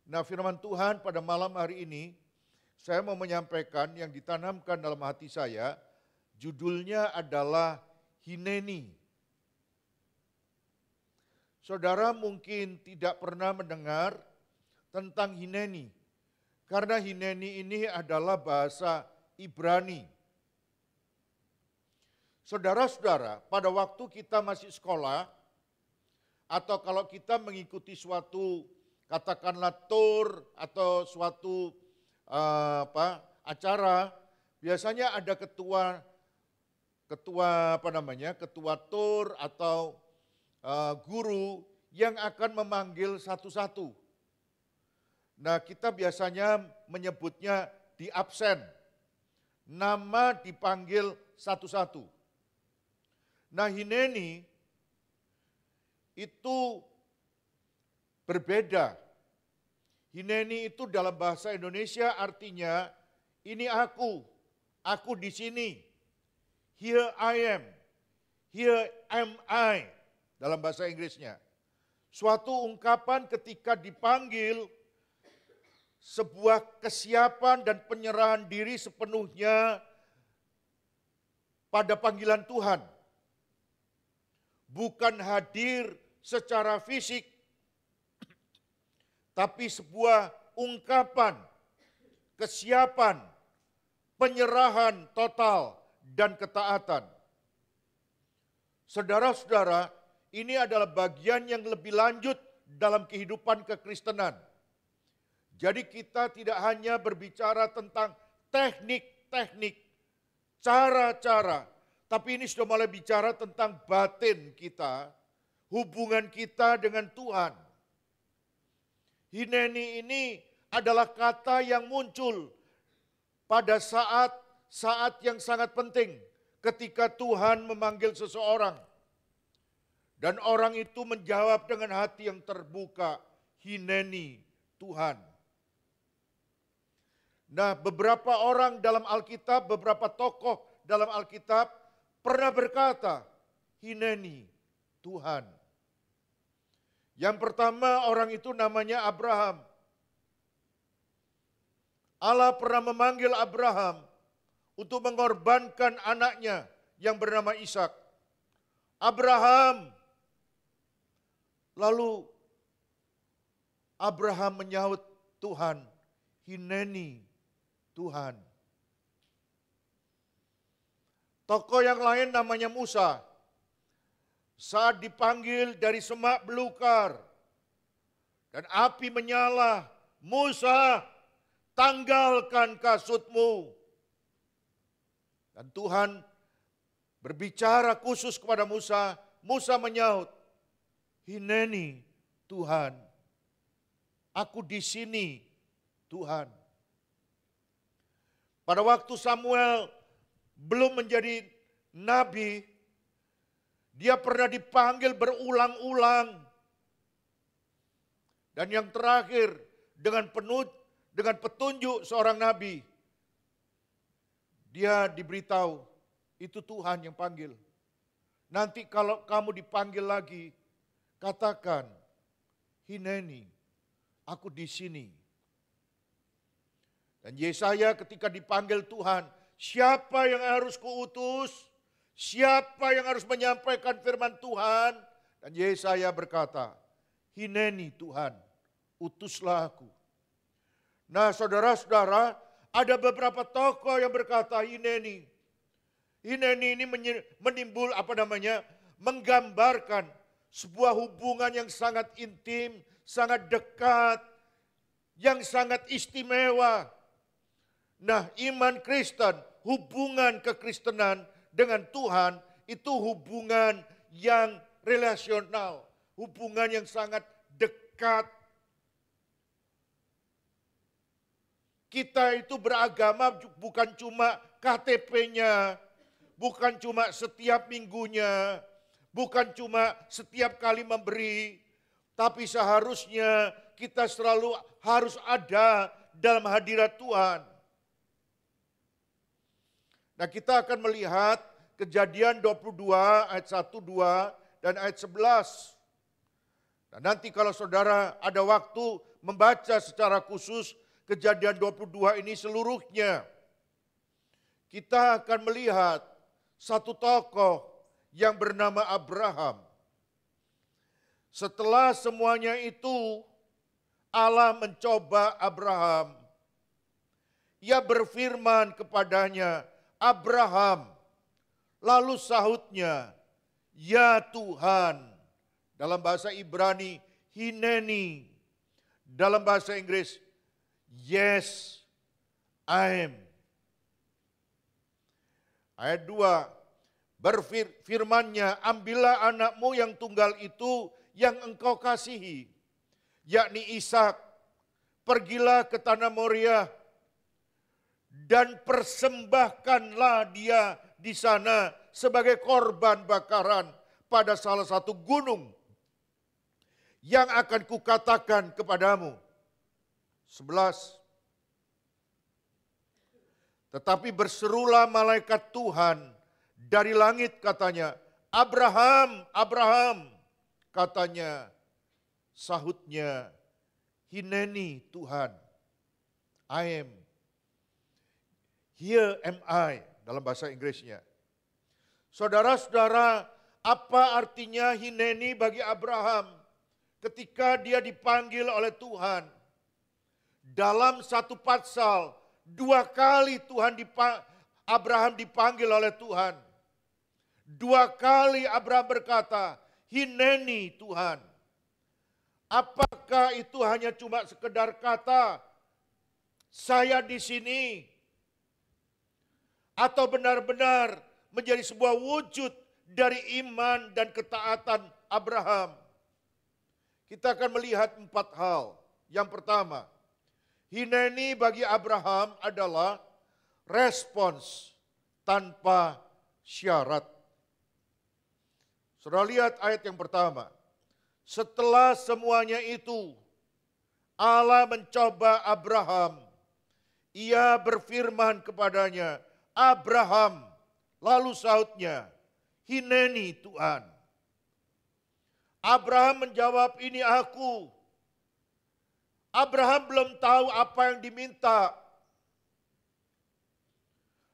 Nah, firman Tuhan pada malam hari ini, saya mau menyampaikan yang ditanamkan dalam hati saya, judulnya adalah Hineni. Saudara mungkin tidak pernah mendengar tentang Hineni, karena Hineni ini adalah bahasa Ibrani. Saudara-saudara, pada waktu kita masih sekolah, atau kalau kita mengikuti suatu katakanlah tour atau suatu acara, biasanya ada ketua tour atau guru yang akan memanggil satu-satu. Nah, kita biasanya menyebutnya di absen. Nama dipanggil satu-satu. Nah, Hineni itu berbeda. Hineni itu dalam bahasa Indonesia artinya, ini aku di sini. Here I am, here am I, dalam bahasa Inggrisnya. Suatu ungkapan ketika dipanggil, sebuah kesiapan dan penyerahan diri sepenuhnya pada panggilan Tuhan. Bukan hadir secara fisik, tapi sebuah ungkapan, kesiapan, penyerahan total, dan ketaatan. Saudara-saudara, ini adalah bagian yang lebih lanjut dalam kehidupan kekristenan. Jadi kita tidak hanya berbicara tentang teknik-teknik, cara-cara, tapi ini sudah mulai bicara tentang batin kita, hubungan kita dengan Tuhan. Hineni ini adalah kata yang muncul pada saat yang sangat penting ketika Tuhan memanggil seseorang. Dan orang itu menjawab dengan hati yang terbuka, Hineni Tuhan. Nah, beberapa orang dalam Alkitab, beberapa tokoh dalam Alkitab pernah berkata, Hineni Tuhan. Yang pertama orang itu namanya Abraham. Allah pernah memanggil Abraham untuk mengorbankan anaknya yang bernama Ishak. Abraham. Lalu Abraham menyaut Tuhan, Hineni Tuhan. Tokoh yang lain namanya Musa. Saat dipanggil dari semak belukar dan api menyala, Musa, tanggalkan kasutmu. Dan Tuhan berbicara khusus kepada Musa. Musa menyaut, Hineni Tuhan. Aku di sini Tuhan. Pada waktu Samuel belum menjadi nabi, dia pernah dipanggil berulang-ulang. Dan yang terakhir, dengan petunjuk seorang nabi, dia diberitahu, itu Tuhan yang panggil. Nanti kalau kamu dipanggil lagi, katakan, Hineni, aku di sini. Dan Yesaya ketika dipanggil Tuhan, siapa yang harus kuutus? Siapa yang harus menyampaikan firman Tuhan? Dan Yesaya berkata, Hineni Tuhan, utuslah aku. Nah, saudara-saudara, ada beberapa tokoh yang berkata Hineni. Hineni ini menggambarkan sebuah hubungan yang sangat intim, sangat dekat, yang sangat istimewa. Nah, iman Kristen, hubungan kekristenan dengan Tuhan itu hubungan yang relasional, hubungan yang sangat dekat. Kita itu beragama bukan cuma KTP-nya, bukan cuma setiap minggunya, bukan cuma setiap kali memberi, tapi seharusnya kita selalu harus ada dalam hadirat Tuhan. Nah, kita akan melihat Kejadian 22 ayat 1, 2, dan ayat 11. Nah, nanti kalau saudara ada waktu, membaca secara khusus Kejadian 22 ini seluruhnya, kita akan melihat satu tokoh yang bernama Abraham. Setelah semuanya itu, Allah mencoba Abraham. Ia berfirman kepadanya, Abraham. Lalu sahutnya, ya Tuhan. Dalam bahasa Ibrani, Hineni. Dalam bahasa Inggris, yes, I am. Ayat 2, berfirmannya, ambillah anakmu yang tunggal itu yang engkau kasihi, yakni Ishak, pergilah ke tanah Moria, dan persembahkanlah dia di sana sebagai korban bakaran pada salah satu gunung yang akan kukatakan kepadamu. 11. Tetapi berserulah malaikat Tuhan dari langit katanya, Abraham, Abraham. Katanya, sahutnya, Hineni Tuhan, I am. Here am I, dalam bahasa Inggrisnya. Saudara-saudara, apa artinya Hineni bagi Abraham ketika dia dipanggil oleh Tuhan? Dalam satu pasal, 2 kali Abraham dipanggil oleh Tuhan. 2 kali Abraham berkata, Hineni Tuhan. Apakah itu hanya cuma sekedar kata, saya di sini? Atau benar-benar menjadi sebuah wujud dari iman dan ketaatan Abraham? Kita akan melihat 4 hal. Yang pertama, Hineni bagi Abraham adalah respons tanpa syarat. Saudara lihat ayat yang pertama. Setelah semuanya itu, Allah mencoba Abraham. Ia berfirman kepadanya, Abraham. Lalu sahutnya, Hineni Tuhan. Abraham menjawab, ini aku. Abraham belum tahu apa yang diminta.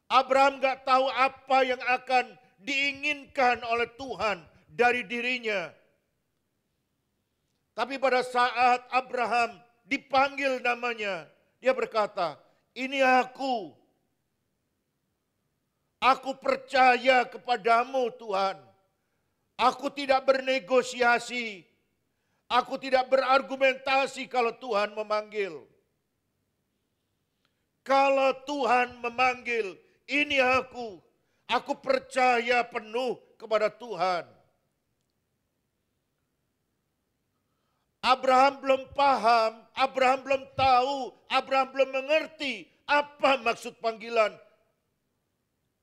Abraham gak tahu apa yang akan diinginkan oleh Tuhan dari dirinya. Tapi pada saat Abraham dipanggil namanya, dia berkata, ini aku. Aku percaya kepadamu Tuhan. Aku tidak bernegosiasi. Aku tidak berargumentasi kalau Tuhan memanggil. Kalau Tuhan memanggil, ini aku. Aku percaya penuh kepada Tuhan. Abraham belum paham, Abraham belum tahu, Abraham belum mengerti apa maksud panggilan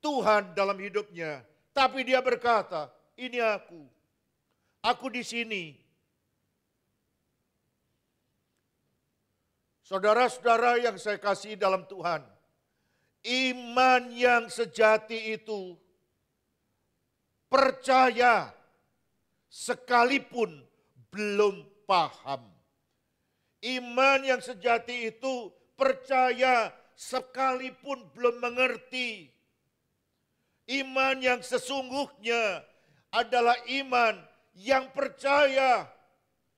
Tuhan dalam hidupnya. Tapi dia berkata, ini aku. Aku di sini. Saudara-saudara yang saya kasih dalam Tuhan, iman yang sejati itu percaya sekalipun belum paham. Iman yang sejati itu percaya sekalipun belum mengerti. Iman yang sesungguhnya adalah iman yang percaya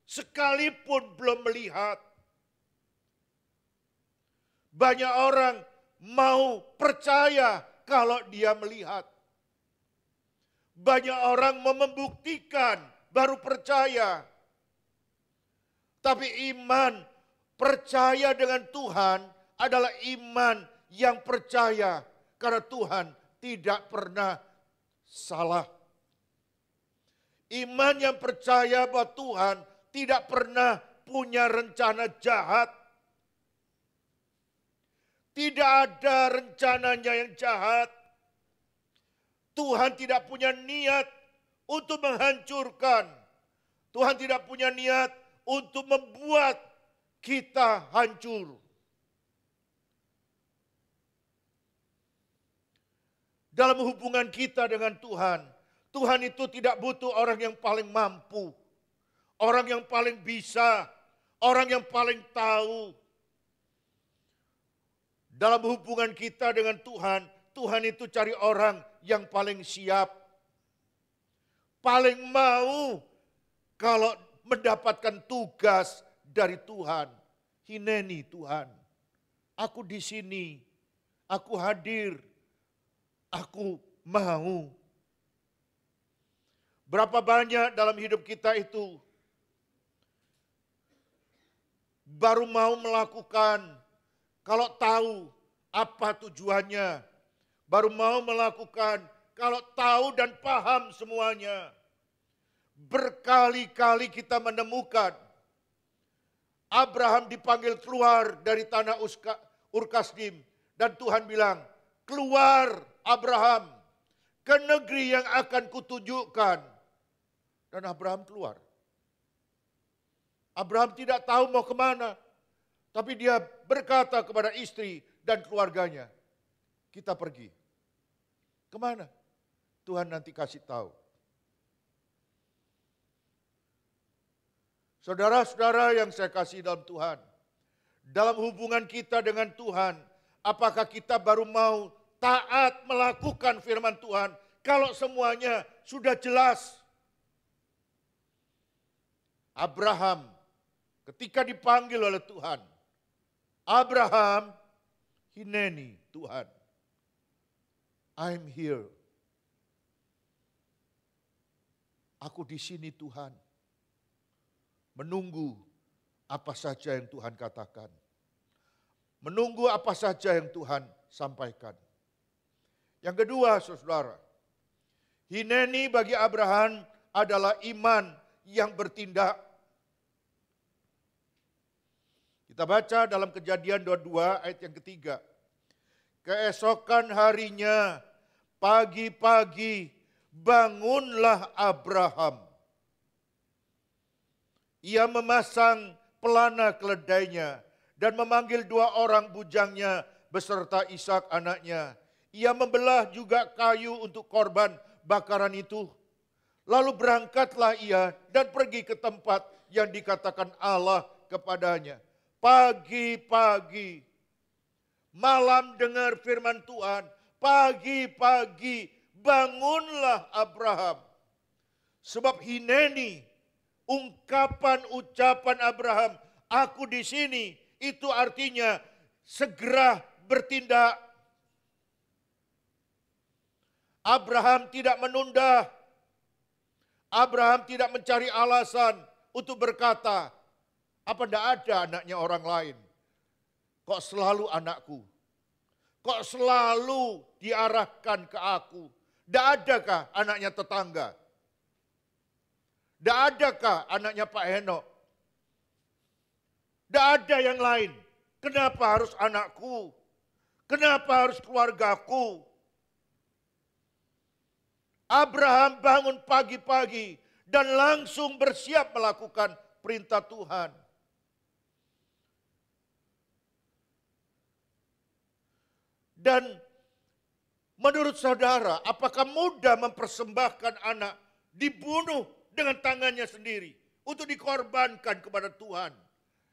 sekalipun belum melihat. Banyak orang mau percaya kalau dia melihat. Banyak orang mau membuktikan baru percaya. Tapi iman percaya dengan Tuhan adalah iman yang percaya karena Tuhan tidak pernah salah. Iman yang percaya bahwa Tuhan tidak pernah punya rencana jahat. Tidak ada rencananya yang jahat. Tuhan tidak punya niat untuk menghancurkan. Tuhan tidak punya niat untuk membuat kita hancur. Dalam hubungan kita dengan Tuhan, Tuhan itu tidak butuh orang yang paling mampu, orang yang paling bisa, orang yang paling tahu. Dalam hubungan kita dengan Tuhan, Tuhan itu cari orang yang paling siap. Paling mau kalau mendapatkan tugas dari Tuhan. Hineni Tuhan, aku di sini, aku hadir, aku mau. Berapa banyak dalam hidup kita itu baru mau melakukan kalau tahu apa tujuannya. Baru mau melakukan kalau tahu dan paham semuanya. Berkali-kali kita menemukan Abraham dipanggil keluar dari tanah Ur Kasdim. Dan Tuhan bilang, keluar Abraham ke negeri yang akan kutunjukkan. Dan Abraham keluar. Abraham tidak tahu mau kemana. Tapi dia berkata kepada istri dan keluarganya, kita pergi. Kemana? Tuhan nanti kasih tahu. Saudara-saudara yang saya kasih dalam Tuhan. Dalam hubungan kita dengan Tuhan, apakah kita baru mau taat melakukan firman Tuhan kalau semuanya sudah jelas? Abraham ketika dipanggil oleh Tuhan, Abraham, hineni Tuhan, I'm here. Aku di sini Tuhan, menunggu apa saja yang Tuhan katakan. Menunggu apa saja yang Tuhan sampaikan. Yang kedua, saudara, hineni bagi Abraham adalah iman yang bertindak. Kita baca dalam Kejadian 22 ayat yang ketiga. Keesokan harinya, pagi-pagi, bangunlah Abraham. Ia memasang pelana keledainya dan memanggil 2 orang bujangnya beserta Ishak anaknya. Ia membelah juga kayu untuk korban bakaran itu. Lalu berangkatlah ia dan pergi ke tempat yang dikatakan Allah kepadanya. Pagi-pagi, malam dengar firman Tuhan. Pagi-pagi, bangunlah Abraham. Sebab hineni, ungkapan ucapan Abraham, aku di sini, itu artinya segera bertindak. Abraham tidak menunda. Abraham tidak mencari alasan untuk berkata, apa tidak ada anaknya orang lain? Kok selalu anakku? Kok selalu diarahkan ke aku? Tidak adakah anaknya tetangga? Tidak adakah anaknya Pak Henok? Tidak ada yang lain. Kenapa harus anakku? Kenapa harus keluargaku? Abraham bangun pagi-pagi dan langsung bersiap melakukan perintah Tuhan. Dan menurut saudara, apakah mudah mempersembahkan anak dibunuh dengan tangannya sendiri untuk dikorbankan kepada Tuhan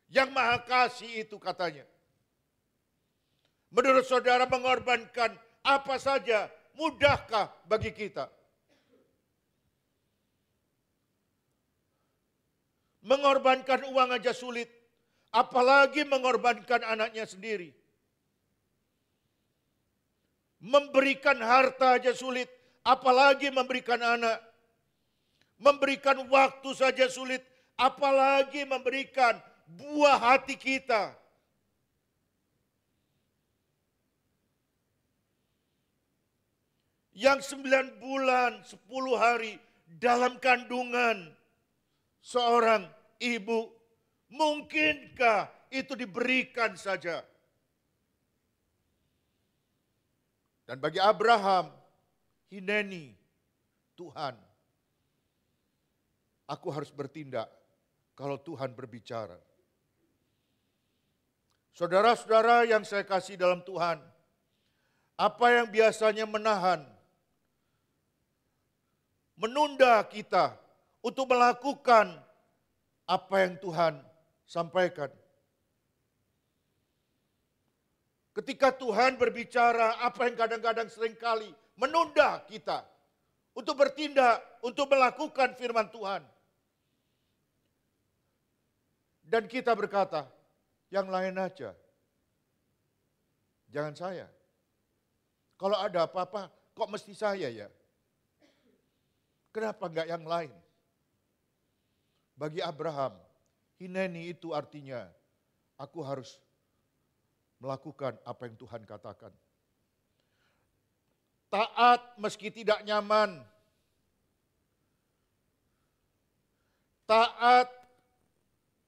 yang Maha Kasih itu katanya? Menurut saudara mengorbankan apa saja mudahkah bagi kita? Mengorbankan uang aja sulit, apalagi mengorbankan anaknya sendiri. Memberikan harta aja sulit, apalagi memberikan anak. Memberikan waktu saja sulit, apalagi memberikan buah hati kita. Yang 9 bulan, 10 hari dalam kandungan seorang ibu, mungkinkah itu diberikan saja? Dan bagi Abraham, hineni Tuhan, aku harus bertindak kalau Tuhan berbicara. Saudara-saudara yang saya kasih dalam Tuhan, apa yang biasanya menahan, menunda kita untuk melakukan apa yang Tuhan sampaikan. Ketika Tuhan berbicara, apa yang kadang-kadang seringkali menunda kita untuk bertindak, untuk melakukan firman Tuhan. Dan kita berkata, yang lain aja. Jangan saya. Kalau ada apa-apa, kok mesti saya ya? Kenapa enggak yang lain? Bagi Abraham, hineni itu artinya, aku harus melakukan apa yang Tuhan katakan. Taat meski tidak nyaman. Taat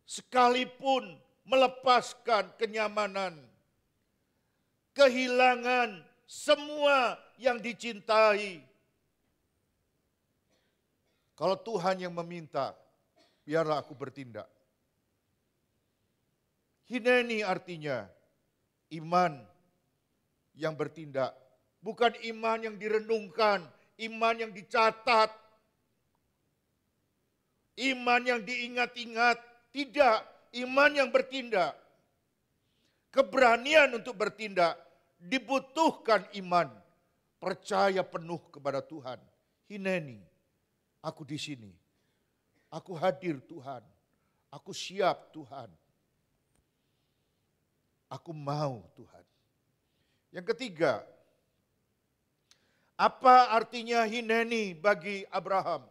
sekalipun melepaskan kenyamanan. Kehilangan semua yang dicintai. Kalau Tuhan yang meminta, biarlah aku bertindak. Hineni artinya iman yang bertindak. Bukan iman yang direnungkan, iman yang dicatat. Iman yang diingat-ingat. Tidak, iman yang bertindak. Keberanian untuk bertindak dibutuhkan iman. Percaya penuh kepada Tuhan. Hineni, aku di sini. Aku hadir Tuhan. Aku siap Tuhan. Aku mau Tuhan. Yang ketiga, apa artinya hineni bagi Abraham?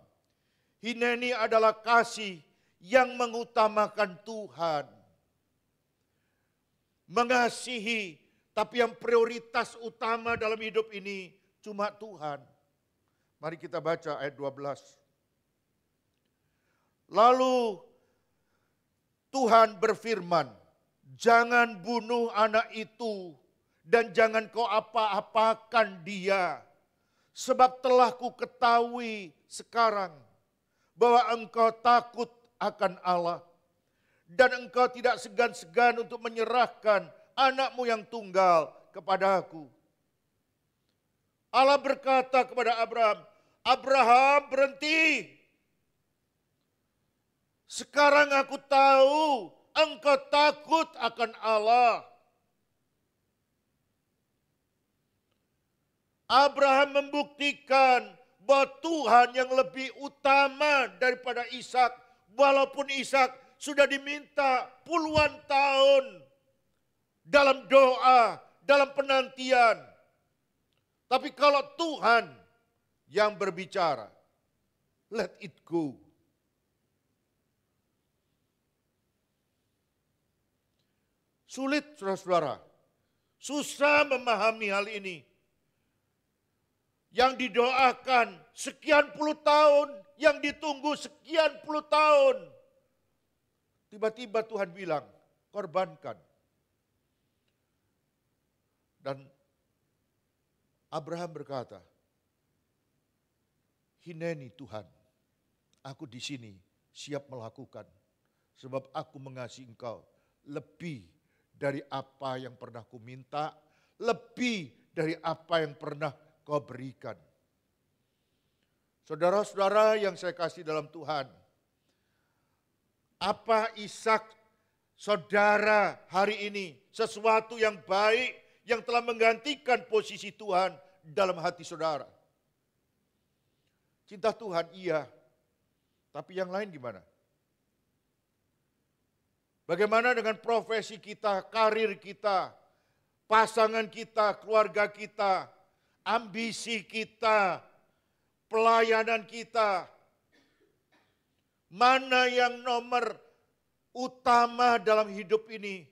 Hineni adalah kasih yang mengutamakan Tuhan. Mengasihi, tapi yang prioritas utama dalam hidup ini cuma Tuhan. Mari kita baca ayat 12. Lalu Tuhan berfirman, jangan bunuh anak itu dan jangan kau apa-apakan dia. Sebab telah ku ketahui sekarang bahwa engkau takut akan Allah. Dan engkau tidak segan-segan untuk menyerahkan anakmu yang tunggal kepada aku. Allah berkata kepada Abraham, Abraham berhenti. Sekarang aku tahu engkau takut akan Allah. Abraham membuktikan bahwa Tuhan yang lebih utama daripada Ishak. Walaupun Ishak sudah diminta puluhan tahun dalam doa, dalam penantian. Tapi kalau Tuhan yang berbicara, let it go. Sulit saudara-saudara, susah memahami hal ini. Yang didoakan sekian puluh tahun, yang ditunggu sekian puluh tahun. Tiba-tiba Tuhan bilang, korbankan. Dan Abraham berkata, hineni Tuhan, aku di sini siap melakukan. Sebab aku mengasihi engkau lebih dari apa yang pernah ku minta, lebih dari apa yang pernah kau berikan. Saudara-saudara yang saya kasih dalam Tuhan, apa Ishak saudara hari ini sesuatu yang baik yang telah menggantikan posisi Tuhan dalam hati saudara? Cinta Tuhan iya, tapi yang lain gimana? Bagaimana dengan profesi kita, karir kita, pasangan kita, keluarga kita, ambisi kita, pelayanan kita? Mana yang nomor utama dalam hidup ini?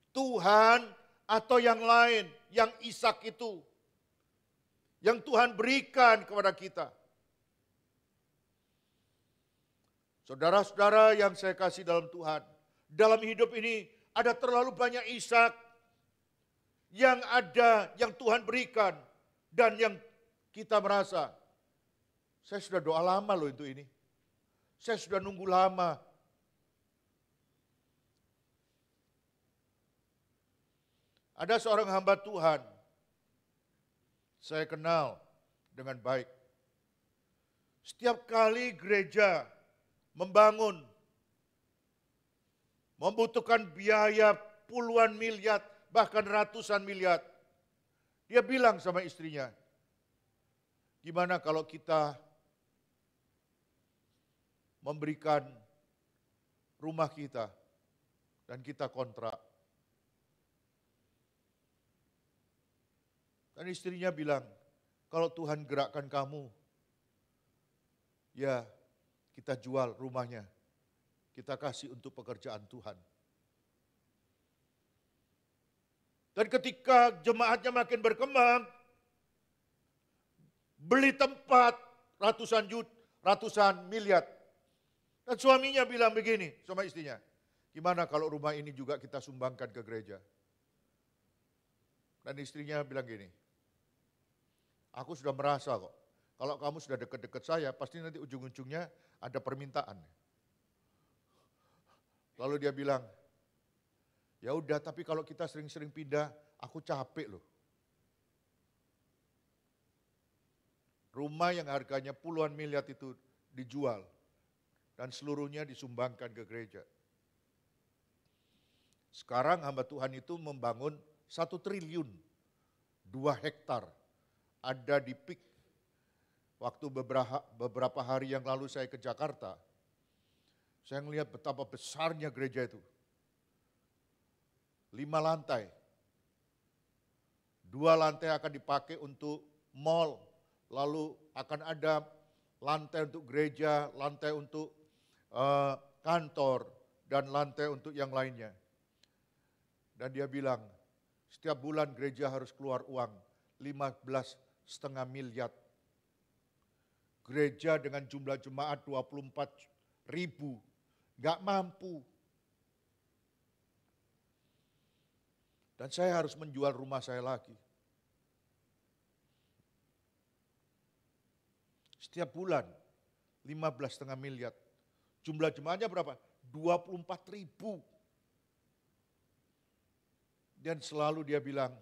Tuhan atau yang lain, yang Ishak itu, yang Tuhan berikan kepada kita? Saudara-saudara yang saya kasih dalam Tuhan, dalam hidup ini ada terlalu banyak Ishak yang ada, yang Tuhan berikan, dan yang kita merasa, saya sudah doa lama loh untuk ini. Saya sudah nunggu lama. Ada seorang hamba Tuhan, saya kenal dengan baik. Setiap kali gereja membangun membutuhkan biaya puluhan miliar, bahkan ratusan miliar. Dia bilang sama istrinya, gimana kalau kita memberikan rumah kita dan kita kontrak. Dan istrinya bilang, kalau Tuhan gerakkan kamu, ya kita jual rumahnya, kita kasih untuk pekerjaan Tuhan. Dan ketika jemaatnya makin berkembang, beli tempat ratusan miliar. Dan suaminya bilang begini sama istrinya, gimana kalau rumah ini juga kita sumbangkan ke gereja? Dan istrinya bilang gini, aku sudah merasa kok, kalau kamu sudah dekat-dekat saya, pasti nanti ujung-ujungnya ada permintaan. Lalu dia bilang, ya udah, tapi kalau kita sering-sering pindah, aku capek loh. Rumah yang harganya puluhan miliar itu dijual dan seluruhnya disumbangkan ke gereja. Sekarang hamba Tuhan itu membangun 1 triliun, 2 hektar. Ada di PIK. Waktu beberapa hari yang lalu saya ke Jakarta, saya melihat betapa besarnya gereja itu. 5 lantai. 2 lantai akan dipakai untuk mall, lalu akan ada lantai untuk gereja, lantai untuk kantor, dan lantai untuk yang lainnya. Dan dia bilang, setiap bulan gereja harus keluar uang 15,5 miliar. Gereja dengan jumlah jemaat 24.000, gak mampu. Dan saya harus menjual rumah saya lagi. Setiap bulan 15,5 miliar. Jumlah jemaatnya berapa? 24.000. Dan selalu dia bilang,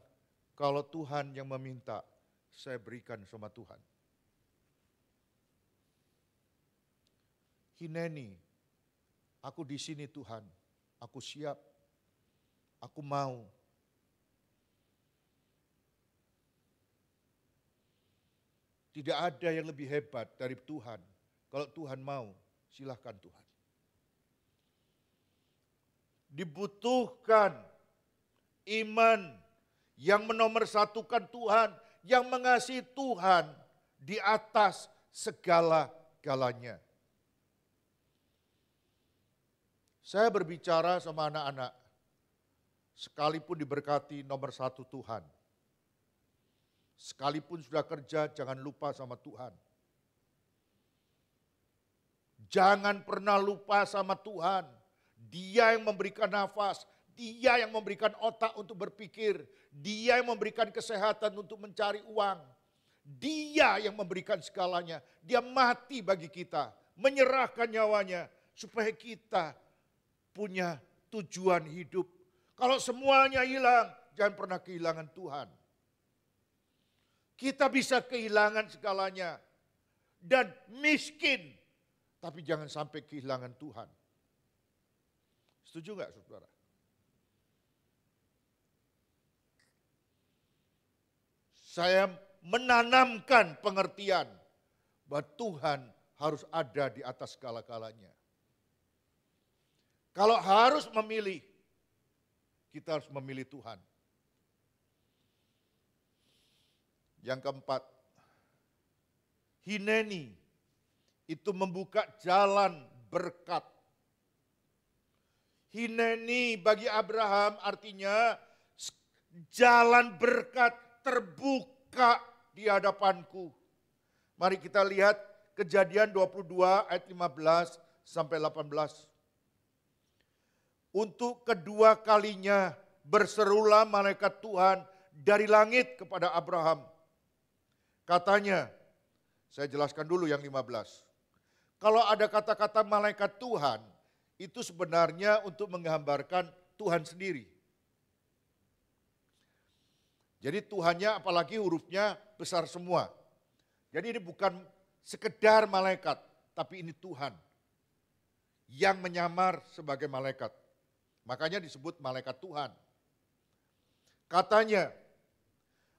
kalau Tuhan yang meminta, saya berikan sama Tuhan. Hineni, aku di sini Tuhan, aku siap, aku mau. Tidak ada yang lebih hebat dari Tuhan. Kalau Tuhan mau, silahkan Tuhan. Dibutuhkan iman yang menomorsatukan Tuhan, yang mengasihi Tuhan di atas segala-galanya. Saya berbicara sama anak-anak, sekalipun diberkati nomor 1 Tuhan. Sekalipun sudah kerja, jangan lupa sama Tuhan. Jangan pernah lupa sama Tuhan. Dia yang memberikan nafas, Dia yang memberikan otak untuk berpikir, Dia yang memberikan kesehatan untuk mencari uang. Dia yang memberikan segalanya. Dia mati bagi kita, menyerahkan nyawanya supaya kita punya tujuan hidup. Kalau semuanya hilang, jangan pernah kehilangan Tuhan. Kita bisa kehilangan segalanya dan miskin, tapi jangan sampai kehilangan Tuhan. Setuju nggak, saudara? Saya menanamkan pengertian bahwa Tuhan harus ada di atas segala-galanya. Kalau harus memilih, kita harus memilih Tuhan. Yang keempat, Hineni itu membuka jalan berkat. Hineni bagi Abraham artinya jalan berkat terbuka di hadapanku. Mari kita lihat Kejadian 22 ayat 15 sampai 18. Untuk kedua kalinya berserulah malaikat Tuhan dari langit kepada Abraham. Katanya, saya jelaskan dulu yang 15. Kalau ada kata-kata malaikat Tuhan, itu sebenarnya untuk menggambarkan Tuhan sendiri. Jadi Tuhannya apalagi hurufnya besar semua. Jadi ini bukan sekedar malaikat, tapi ini Tuhan yang menyamar sebagai malaikat. Makanya disebut malaikat Tuhan. Katanya,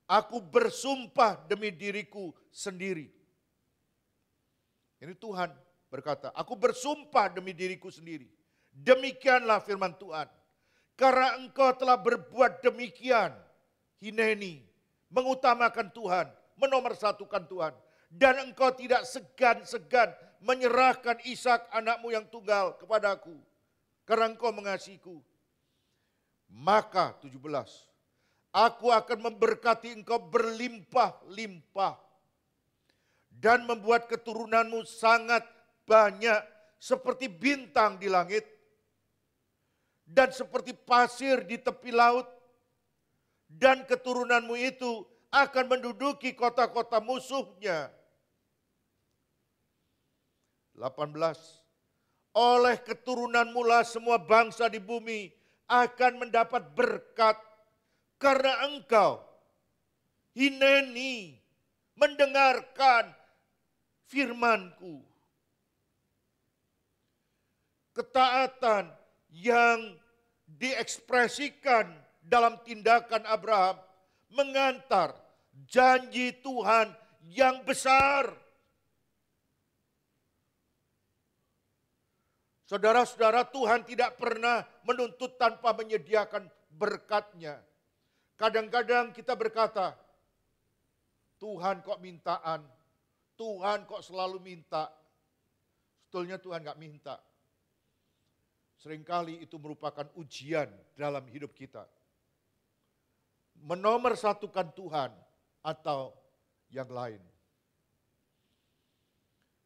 aku bersumpah demi diriku sendiri. Ini Tuhan berkata, aku bersumpah demi diriku sendiri. Demikianlah firman Tuhan. Karena engkau telah berbuat demikian, hineni, mengutamakan Tuhan, menomorsatukan Tuhan. Dan engkau tidak segan-segan menyerahkan Ishak anakmu yang tunggal kepadaku. Karena engkau mengasihiku. Maka 17, aku akan memberkati engkau berlimpah-limpah. Dan membuat keturunanmu sangat banyak seperti bintang di langit. Dan seperti pasir di tepi laut. Dan keturunanmu itu akan menduduki kota-kota musuhnya. 18. Oleh keturunanmu lah semua bangsa di bumi akan mendapat berkat. Karena engkau, hineni, mendengarkan firmanku. Ketaatan yang diekspresikan dalam tindakan Abraham mengantar janji Tuhan yang besar. Saudara-saudara, Tuhan tidak pernah menuntut tanpa menyediakan berkat-Nya. Kadang-kadang kita berkata, Tuhan kok mintaan, Tuhan kok selalu minta. Sebetulnya Tuhan gak minta. Seringkali itu merupakan ujian dalam hidup kita. Menomorsatukan Tuhan atau yang lain.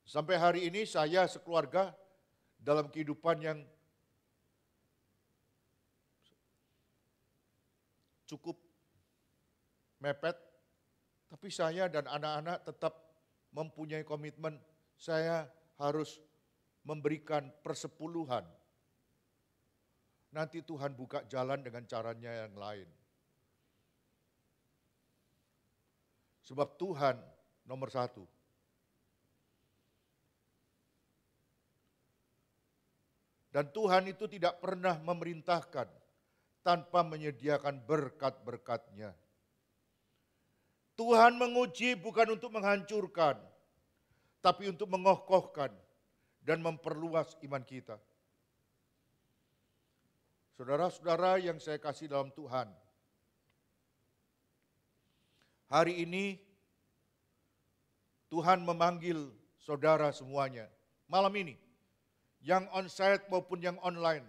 Sampai hari ini saya sekeluarga dalam kehidupan yang cukup mepet, tapi saya dan anak-anak tetap mempunyai komitmen, saya harus memberikan persepuluhan. Nanti Tuhan buka jalan dengan caranya yang lain. Sebab Tuhan nomor satu. Dan Tuhan itu tidak pernah memerintahkan tanpa menyediakan berkat-berkat-Nya. Tuhan menguji bukan untuk menghancurkan, tapi untuk mengokohkan dan memperluas iman kita. Saudara-saudara yang saya kasih dalam Tuhan, hari ini Tuhan memanggil saudara semuanya, malam ini, yang onsite maupun yang online.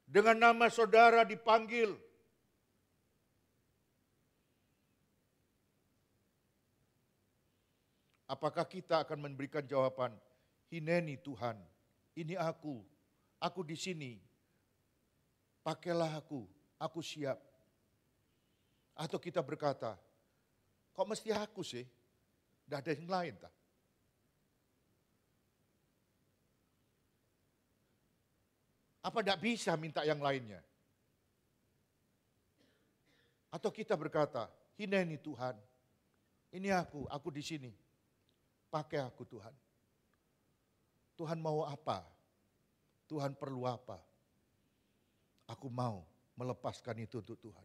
Dengan nama saudara dipanggil. Apakah kita akan memberikan jawaban, hineni Tuhan, ini aku di sini, pakailah aku siap. Atau kita berkata, kok mesti aku sih, tidak ada yang lain tak? Apa tidak bisa minta yang lainnya? Atau kita berkata, hineni Tuhan, ini aku di sini. Pakai aku Tuhan. Tuhan mau apa? Tuhan perlu apa? Aku mau melepaskan itu untuk Tuhan.